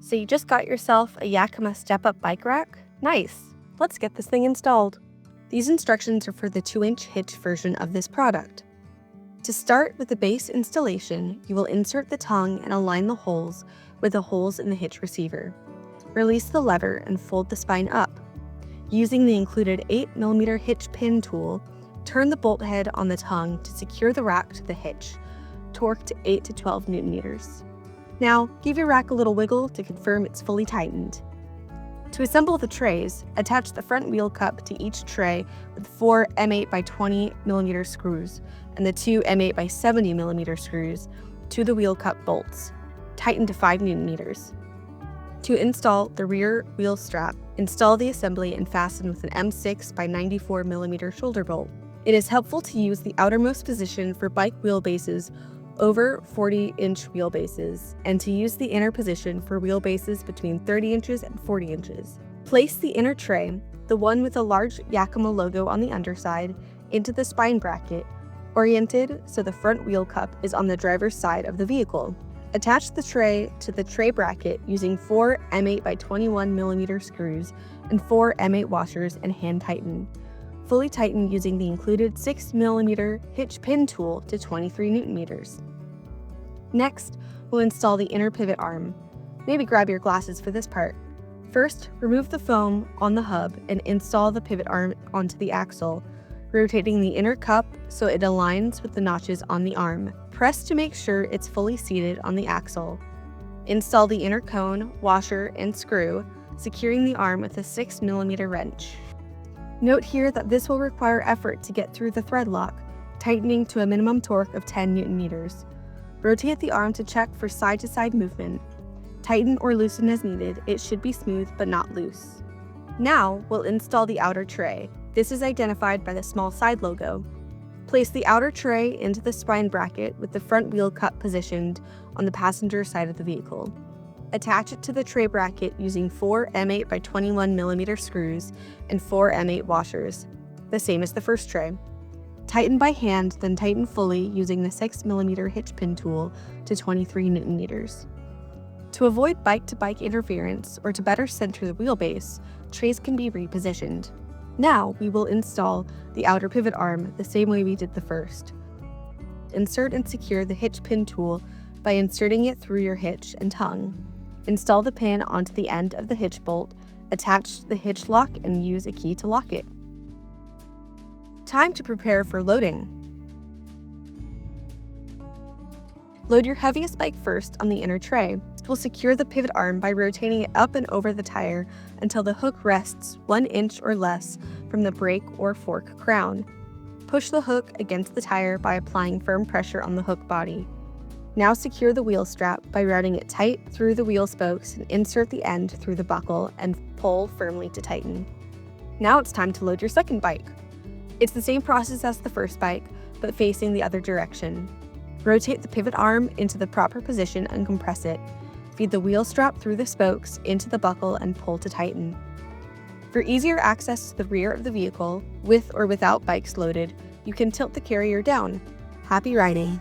So you just got yourself a Yakima StepUp bike rack? Nice! Let's get this thing installed. These instructions are for the 2-inch hitch version of this product. To start with the base installation, you will insert the tongue and align the holes with the holes in the hitch receiver. Release the lever and fold the spine up. Using the included 8mm hitch pin tool, turn the bolt head on the tongue to secure the rack to the hitch, torqued to 8 to 12 Nm. Now, give your rack a little wiggle to confirm it's fully tightened. To assemble the trays, attach the front wheel cup to each tray with 4 M8 by 20mm screws and the 2 M8 by 70mm screws to the wheel cup bolts. Tighten to 5 Nm. To install the rear wheel strap, install the assembly and fasten with an M6 by 94mm shoulder bolt. It is helpful to use the outermost position for bike wheelbases over 40-inch wheelbases, and to use the inner position for wheelbases between 30 inches and 40 inches. Place the inner tray, the one with a large Yakima logo on the underside, into the spine bracket, oriented so the front wheel cup is on the driver's side of the vehicle. Attach the tray to the tray bracket using 4 M8 by 21mm screws and 4 M8 washers and hand tighten. Fully tighten using the included 6mm hitch pin tool to 23 Nm. Next, we'll install the inner pivot arm. Maybe grab your glasses for this part. First, remove the foam on the hub and install the pivot arm onto the axle, rotating the inner cup so it aligns with the notches on the arm. Press to make sure it's fully seated on the axle. Install the inner cone, washer, and screw, securing the arm with a 6mm wrench. Note here that this will require effort to get through the thread lock, tightening to a minimum torque of 10 Nm. Rotate the arm to check for side-to-side movement. Tighten or loosen as needed. It should be smooth but not loose. Now, we'll install the outer tray. This is identified by the small side logo. Place the outer tray into the spine bracket with the front wheel cup positioned on the passenger side of the vehicle. Attach it to the tray bracket using 4 M8 by 21mm screws and 4 M8 washers, the same as the first tray. Tighten by hand, then tighten fully using the 6mm hitch pin tool to 23 Nm. To avoid bike-to-bike interference or to better center the wheelbase, trays can be repositioned. Now we will install the outer pivot arm the same way we did the first. Insert and secure the hitch pin tool by inserting it through your hitch and tongue. Install the pin onto the end of the hitch bolt, attach the hitch lock, and use a key to lock it. Time to prepare for loading. Load your heaviest bike first on the inner tray. We'll secure the pivot arm by rotating it up and over the tire until the hook rests 1 inch or less from the brake or fork crown. Push the hook against the tire by applying firm pressure on the hook body. Now secure the wheel strap by routing it tight through the wheel spokes and insert the end through the buckle and pull firmly to tighten. Now it's time to load your second bike. It's the same process as the first bike, but facing the other direction. Rotate the pivot arm into the proper position and compress it. Feed the wheel strap through the spokes into the buckle and pull to tighten. For easier access to the rear of the vehicle, with or without bikes loaded, you can tilt the carrier down. Happy riding!